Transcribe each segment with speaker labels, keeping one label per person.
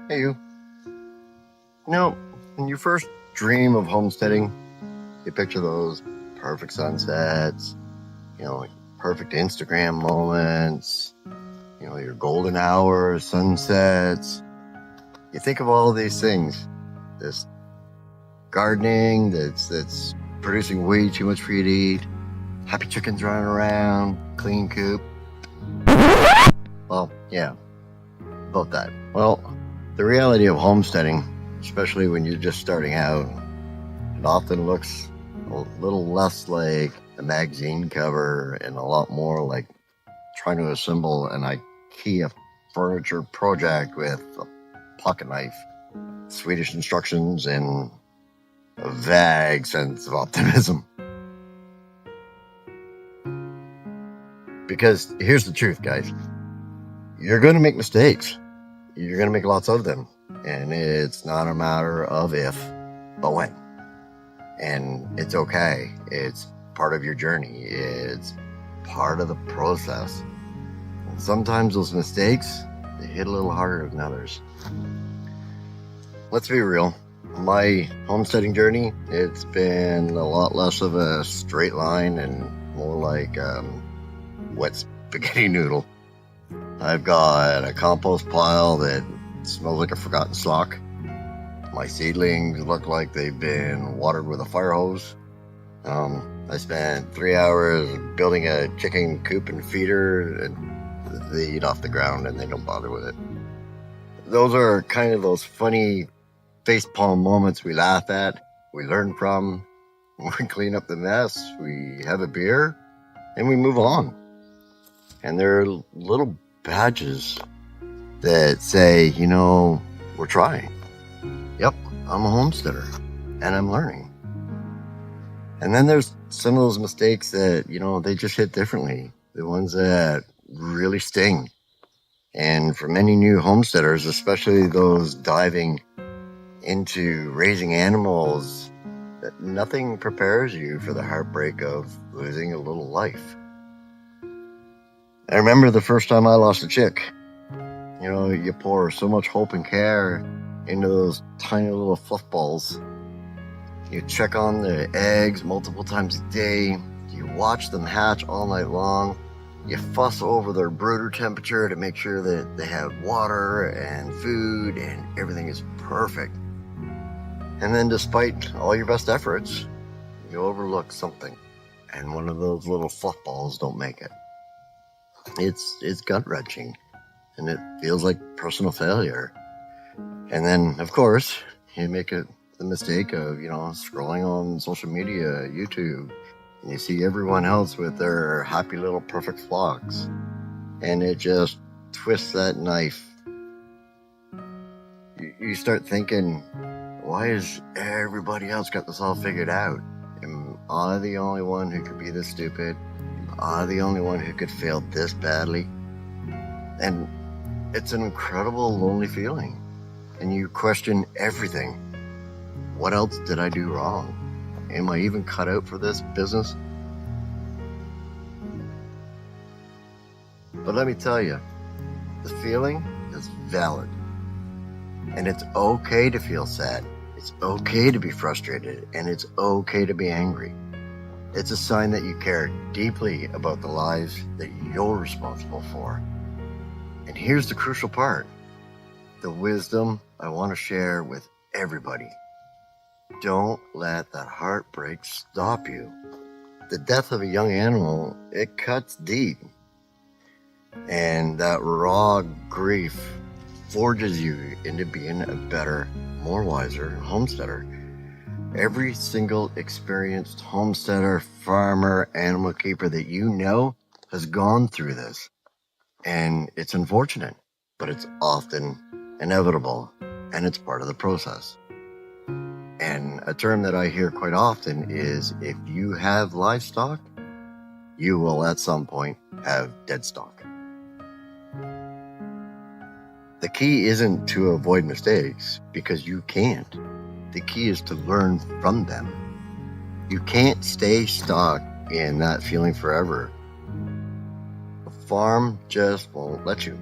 Speaker 1: Hey, you. When you first dream of homesteading, you picture those perfect sunsets, like perfect Instagram moments, your golden hours, sunsets. You think of all of these things. This gardening that's producing way too much for you to eat, happy chickens running around, clean coop. Well, yeah, about that. Well, the reality of homesteading, especially when you're just starting out, it often looks a little less like a magazine cover and a lot more like trying to assemble an IKEA furniture project with a pocket knife, Swedish instructions, and a vague sense of optimism. Because here's the truth, guys. You're going to make mistakes. You're going to make lots of them. And it's not a matter of if, but when. And it's okay. It's part of your journey. It's part of the process. And sometimes those mistakes, they hit a little harder than others. Let's be real. My homesteading journey, it's been a lot less of a straight line and more like wet spaghetti noodle. I've got a compost pile that smells like a forgotten sock. My seedlings look like they've been watered with a fire hose. I spent 3 hours building a chicken coop and feeder, and they eat off the ground and they don't bother with it. Those are kind of those funny facepalm moments we laugh at, we learn from, we clean up the mess, we have a beer, and we move on. And they're little badges that say, we're trying. Yep, I'm a homesteader, and I'm learning. And then there's some of those mistakes that, they just hit differently. The ones that really sting. And for many new homesteaders, especially those diving into raising animals, that nothing prepares you for the heartbreak of losing a little life. I remember the first time I lost a chick. You pour so much hope and care into those tiny little fluff balls. You check on the eggs multiple times a day. You watch them hatch all night long. You fuss over their brooder temperature to make sure that they have water and food and everything is perfect. And then despite all your best efforts, you overlook something, and one of those little fluff balls don't make it. It's gut-wrenching, and it feels like personal failure. And then, of course, you make the mistake of, scrolling on social media, YouTube, and you see everyone else with their happy little perfect flocks, and it just twists that knife. You start thinking, why has everybody else got this all figured out? Am I the only one who could be this stupid? Am I the only one who could fail this badly? And it's an incredible lonely feeling. And you question everything. What else did I do wrong? Am I even cut out for this business? But let me tell you, the feeling is valid. And it's okay to feel sad. It's okay to be frustrated, and it's okay to be angry. It's a sign that you care deeply about the lives that you're responsible for. And here's the crucial part, the wisdom I want to share with everybody. Don't let that heartbreak stop you. The death of a young animal, it cuts deep. And that raw grief forges you into being a better, more wiser homesteader. Every single experienced homesteader, farmer, animal keeper that you know has gone through this. And it's unfortunate, but it's often inevitable, and it's part of the process. And a term that I hear quite often is, if you have livestock, you will at some point have dead stock. The key isn't to avoid mistakes, because you can't. The key is to learn from them. You can't stay stuck in that feeling forever. The farm just won't let you.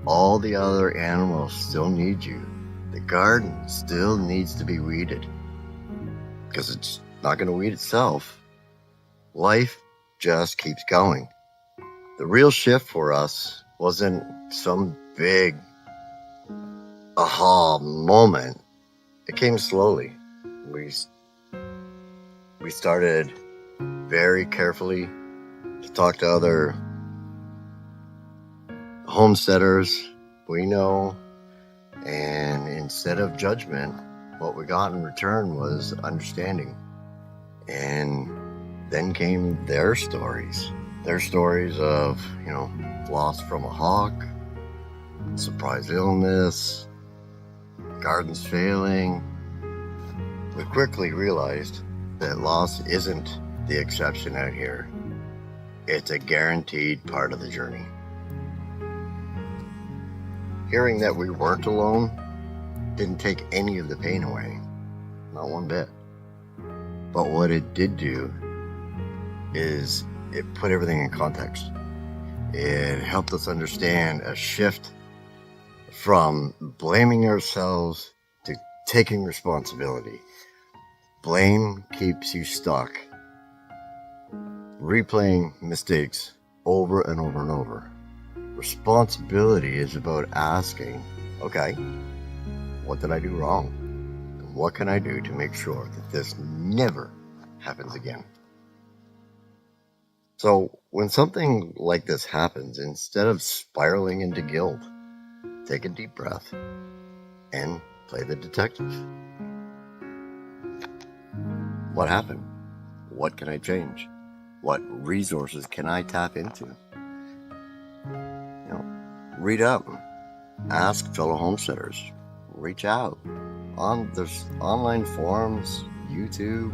Speaker 1: all the other animals still need you. The garden still needs to be weeded because it's not going to weed itself. Life just keeps going. The real shift for us wasn't some big aha moment. It came slowly. We started very carefully to talk to other homesteaders we know, and instead of judgment, what we got in return was understanding. And then came their stories of, loss from a hawk, surprise illness, gardens failing. We quickly realized that loss isn't the exception out here. It's a guaranteed part of the journey. Hearing that we weren't alone didn't take any of the pain away, not one bit. But what it did do is it put everything in context. It helped us understand a shift from blaming ourselves to taking responsibility. Blame keeps you stuck, replaying mistakes over and over and over. Responsibility is about asking, okay, what did I do wrong? And what can I do to make sure that this never happens again? So when something like this happens, instead of spiraling into guilt, take a deep breath and play the detective. What happened? What can I change? What resources can I tap into? Read up, ask fellow homesteaders, reach out. There's online forums, YouTube,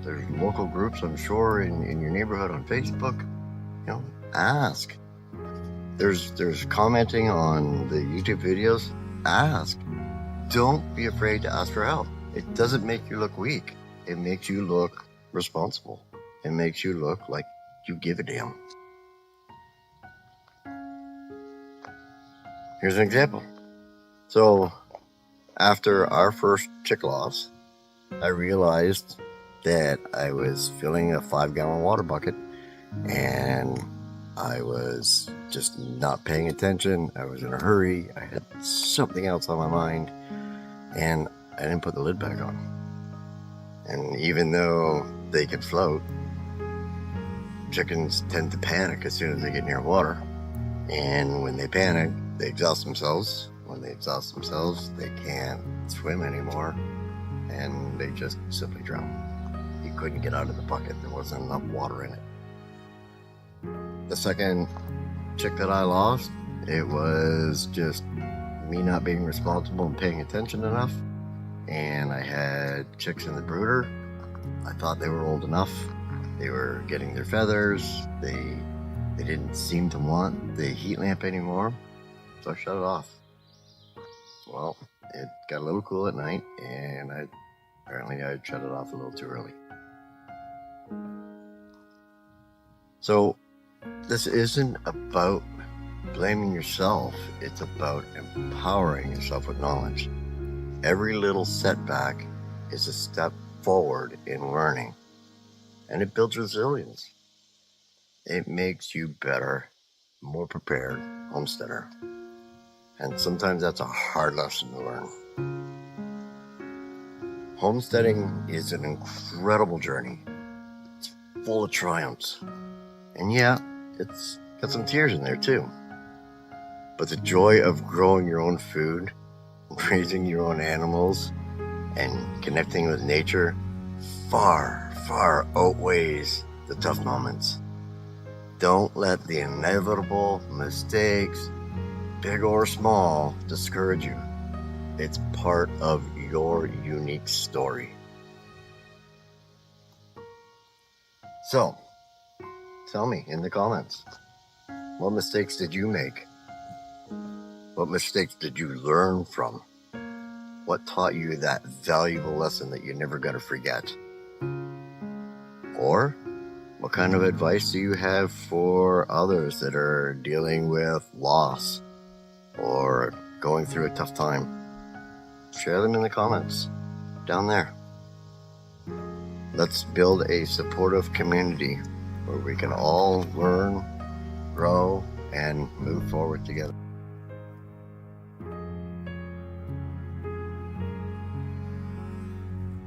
Speaker 1: there's local groups, I'm sure, in your neighborhood on Facebook. Ask. There's commenting on the YouTube videos. Ask. Don't be afraid to ask for help. It doesn't make you look weak. It makes you look responsible. It makes you look like you give a damn. Here's an example. So after our first chick loss, I realized that I was filling a 5-gallon water bucket and I was just not paying attention. I was in a hurry. I had something else on my mind and I didn't put the lid back on. And even though they can float, chickens tend to panic as soon as they get near water. And when they panic, they exhaust themselves. When they exhaust themselves, they can't swim anymore, and they just simply drown. You couldn't get out of the bucket. There wasn't enough water in it. The second chick that I lost, it was just me not being responsible and paying attention enough. And I had chicks in the brooder. I thought they were old enough. They were getting their feathers. They didn't seem to want the heat lamp anymore. So I shut it off. Well, it got a little cool at night, and apparently I shut it off a little too early. So this isn't about blaming yourself. It's about empowering yourself with knowledge. Every little setback is a step forward in learning, and it builds resilience. It makes you better, more prepared homesteader. And sometimes that's a hard lesson to learn. Homesteading is an incredible journey. It's full of triumphs. And yeah, it's got some tears in there too. But the joy of growing your own food, raising your own animals, and connecting with nature far, far outweighs the tough moments. Don't let the inevitable mistakes, big or small, discourage you. It's part of your unique story. So, tell me in the comments, what mistakes did you make? What mistakes did you learn from? What taught you that valuable lesson that you're never going to forget? Or what kind of advice do you have for others that are dealing with loss or going through a tough time, share them in the comments down there. Let's build a supportive community where we can all learn, grow, and move forward together.